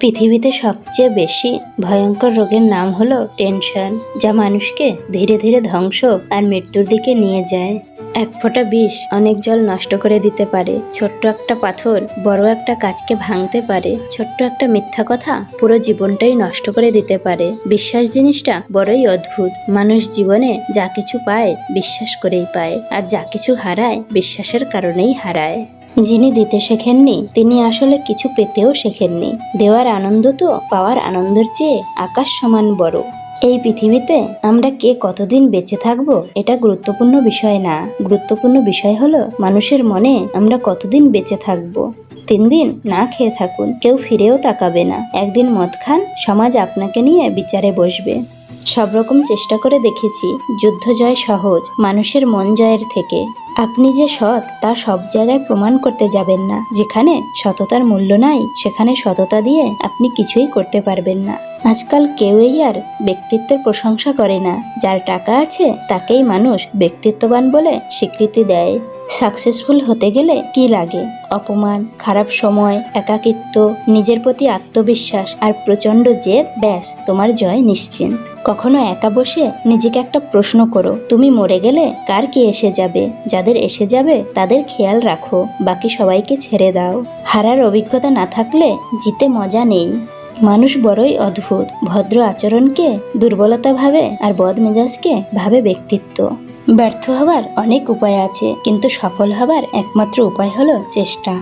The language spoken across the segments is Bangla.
পৃথিবীতে সবচেয়ে বেশি ভয়ঙ্কর রোগের নাম হলো টেনশন, যা মানুষকে ধীরে ধীরে ধ্বংস আর মৃত্যুর দিকে নিয়ে যায়। এক ফোঁটা বিষ অনেক জল নষ্ট করে দিতে পারে। ছোট্ট একটা পাথর বড় একটা কাজকে ভাঙতে পারে। ছোট্ট একটা মিথ্যা কথা পুরো জীবনটাই নষ্ট করে দিতে পারে। বিশ্বাস জিনিসটা বড়ই অদ্ভুত। মানুষ জীবনে যা কিছু পায় বিশ্বাস করেই পায়, আর যা কিছু হারায় বিশ্বাসের কারণেই হারায়। যিনি দিতে শেখেননি তিনি আসলে কিছু পেতেও শেখেননি। দেওয়ার আনন্দ তো পাওয়ার আনন্দের চেয়ে আকাশ সমান বড়। এই পৃথিবীতে আমরা কে কতদিন বেঁচে থাকবো এটা গুরুত্বপূর্ণ বিষয় না। গুরুত্বপূর্ণ বিষয় হলো মানুষের মনে আমরা কতদিন বেঁচে থাকবো। 3 দিন না খেয়ে থাকুন, কেউ ফিরেও তাকাবে না। একদিন মদ খান, সমাজ আপনাকে নিয়ে বিচারে বসবে। সব রকম চেষ্টা করে দেখেছি, যুদ্ধ জয় সহজ মানুষের মন জয়ের থেকে। আপনি যে সৎ তা সব জায়গায় প্রমাণ করতে যাবেন না। যেখানে সততার মূল্য নাই সেখানে সততা দিয়ে আপনি কিছুই করতে পারবেন না। আজকাল কেউই আর ব্যক্তিত্বের প্রশংসা করে না। যার টাকা আছে তাকেই মানুষ ব্যক্তিত্ববান বলে স্বীকৃতি দেয়। সাকসেসফুল হতে গেলে কি লাগে? অপমান, খারাপ সময়, একাকিত্ব, নিজের প্রতি আত্মবিশ্বাস আর প্রচণ্ড জেদ। ব্যাস, তোমার জয় নিশ্চিন্ত। কখনো একা বসে নিজেকে একটা প্রশ্ন করো, তুমি মরে গেলে কার কি এসে যাবে? যাদের এসে যাবে তাদের খেয়াল রাখো, বাকি সবাইকে ছেড়ে দাও। হারার অভিজ্ঞতা না থাকলে জিতে মজা নেই। মানুষ বড়ই অদ্ভুত। ভদ্র আচরণকে দুর্বলতা ভাবে আর বদমেজাজকে ভাবে ব্যক্তিত্ব। ব্যর্থ হবার অনেক উপায় আছে, কিন্তু সফল হবার একমাত্র উপায় হলো চেষ্টা।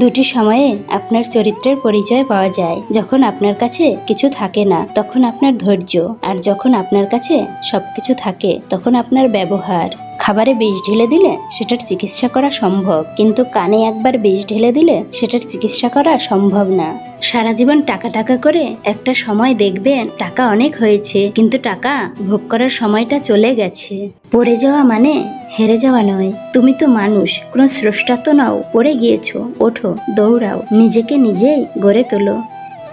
দুটি সময়ে আপনার চরিত্রের পরিচয় পাওয়া যায়। যখন আপনার কাছে কিছু থাকে না তখন আপনার ধৈর্য, আর যখন আপনার কাছে সবকিছু থাকে তখন আপনার ব্যবহার। খাবারে বিষ ঢেলে দিলে সেটার চিকিৎসা করা সম্ভব, কিন্তু কানে একবার বিষ ঢেলে দিলে সেটার চিকিৎসা করা সম্ভব না। সারা জীবন টাকা টাকা করে একটা সময় দেখবেন টাকা অনেক হয়েছে, কিন্তু টাকা ভোগ করার সময়টা চলে গেছে। পড়ে যাওয়া মানে হেরে যাওয়া নয়। তুমি তো মানুষ, কোনো স্রষ্টা তো নও। পড়ে গিয়েছো, ওঠো, দৌড়াও, নিজেকে নিজেই গড়ে তোলো।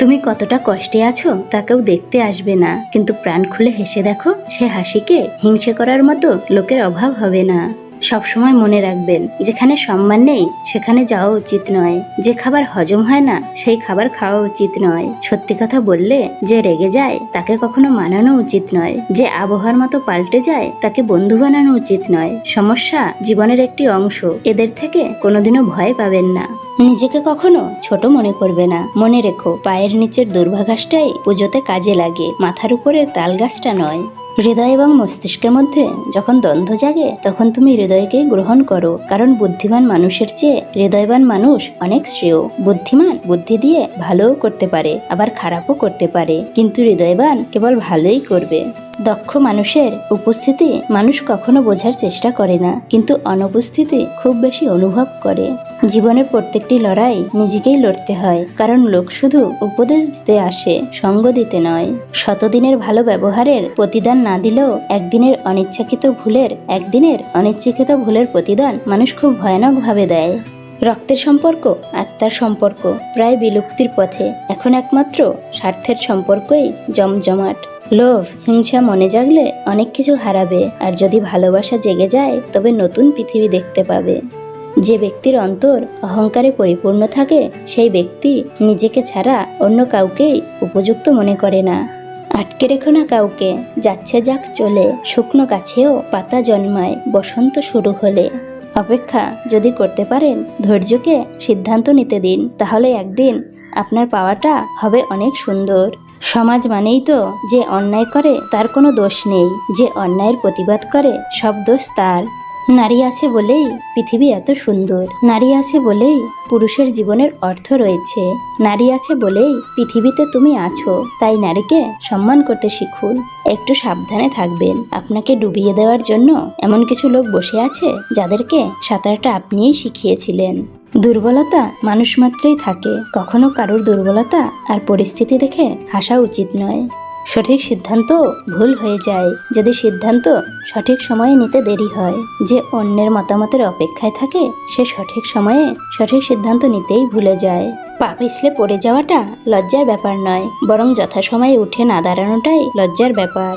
তুমি কতটা কষ্টে আছো তা কেউ দেখতে আসবে না, কিন্তু প্রাণ খুলে হেসে দেখো, সে হাসিকে হিংসে করার মতো লোকের অভাব হবে না। সবসময় মনে রাখবেন, যেখানে সম্মান নেই সেখানে যাওয়া উচিত নয়। যে খাবার হজম হয় না সেই খাবার খাওয়া উচিত নয়। সত্যি কথা বললে যে রেগে যায় তাকে কখনো মানানো উচিত নয়। যে আবহাওয়ার মতো পাল্টে যায় তাকে বন্ধু বানানো উচিত নয়। সমস্যা জীবনের একটি অংশ, এদের থেকে কোনোদিনও ভয় পাবেন না। নিজেকে কখনো ছোট মনে করবে না। মনে রেখো, পায়ের নিচের দুর্ভাঘাসটাই পুজোতে কাজে লাগে, মাথার উপরের তাল গাছটা নয়। হৃদয় এবং মস্তিষ্কের মধ্যে যখন দ্বন্দ্ব জাগে তখন তুমি হৃদয়কেই গ্রহণ করো, কারণ বুদ্ধিমান মানুষের চেয়ে হৃদয়বান মানুষ অনেক শ্রেয়। বুদ্ধিমান বুদ্ধি দিয়ে ভালোও করতে পারে, আবার খারাপও করতে পারে, কিন্তু হৃদয়বান কেবল ভালোই করবে। দক্ষ মানুষের উপস্থিতি মানুষ কখনো বোঝার চেষ্টা করে না, কিন্তু অনুপস্থিতি খুব বেশি অনুভব করে। জীবনের প্রত্যেকটি লড়াই নিজেকেই লড়তে হয়, কারণ লোক শুধু উপদেশ দিতে আসে, সঙ্গ দিতে নয়। শতদিনের ভালো ব্যবহারের প্রতিদান না দিলেও একদিনের অনিচ্ছাকৃত ভুলের প্রতিদান মানুষ খুব ভয়ানকভাবে দেয়। রক্তের সম্পর্ক, আত্মার সম্পর্ক প্রায় বিলুপ্তির পথে। এখন একমাত্র স্বার্থের সম্পর্কই জমজমাট। লোভ, হিংসা মনে জাগলে অনেক কিছু হারাবে, আর যদি ভালোবাসা জেগে যায় তবে নতুন পৃথিবী দেখতে পাবে। যে ব্যক্তির অন্তর অহংকারে পরিপূর্ণ থাকে সেই ব্যক্তি নিজেকে ছাড়া অন্য কাউকেই উপযুক্ত মনে করে না। আটকে রেখো না কাউকে, যাচ্ছে যাক চলে। শুকনো গাছেও পাতা জন্মায় বসন্ত শুরু হলে। অপেক্ষা যদি করতে পারেন, ধৈর্যকে সিদ্ধান্ত নিতে দিন, তাহলে একদিন আপনার পাওয়াটা হবে অনেক সুন্দর। সমাজ মানেই তো যে অন্যায় করে তার কোনো দোষ নেই, যে অন্যায়ের প্রতিবাদ করে সব দোষ তার। নারী আছে বলেই পৃথিবী এত সুন্দর। নারী আছে বলেই পুরুষের জীবনের অর্থ রয়েছে। নারী আছে বলেই পৃথিবীতে তুমি আছো। তাই নারীকে সম্মান করতে শিখুন। একটু সাবধানে থাকবেন, আপনাকে ডুবিয়ে দেওয়ার জন্য এমন কিছু লোক বসে আছে যাদেরকে সাঁতারটা আপনিই শিখিয়েছিলেন। দুর্বলতা মানুষ মাত্রই থাকে, কখনো কারোর দুর্বলতা আর পরিস্থিতি দেখে হাসা উচিত নয়। সঠিক সিদ্ধান্ত ভুল হয়ে যায় যদি সিদ্ধান্ত সঠিক সময়ে নিতে দেরি হয়। যে অন্যের মতামতের অপেক্ষায় থাকে সে সঠিক সময়ে সঠিক সিদ্ধান্ত নিতেই ভুলে যায়। পা পিছলে পড়ে যাওয়াটা লজ্জার ব্যাপার নয়, বরং যথাসময়ে উঠে না দাঁড়ানোটাই লজ্জার ব্যাপার।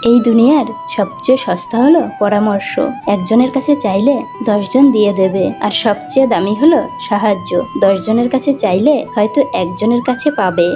এই দুনিয়ার সবচেয়ে সস্তা হলো পরামর্শ। একজনের কাছে চাইলে 10 জন দিয়ে দেবে, আর সবচেয়ে দামি হলো সাহায্য। 10 জনের কাছে চাইলে হয়তো একজনের কাছে পাবে।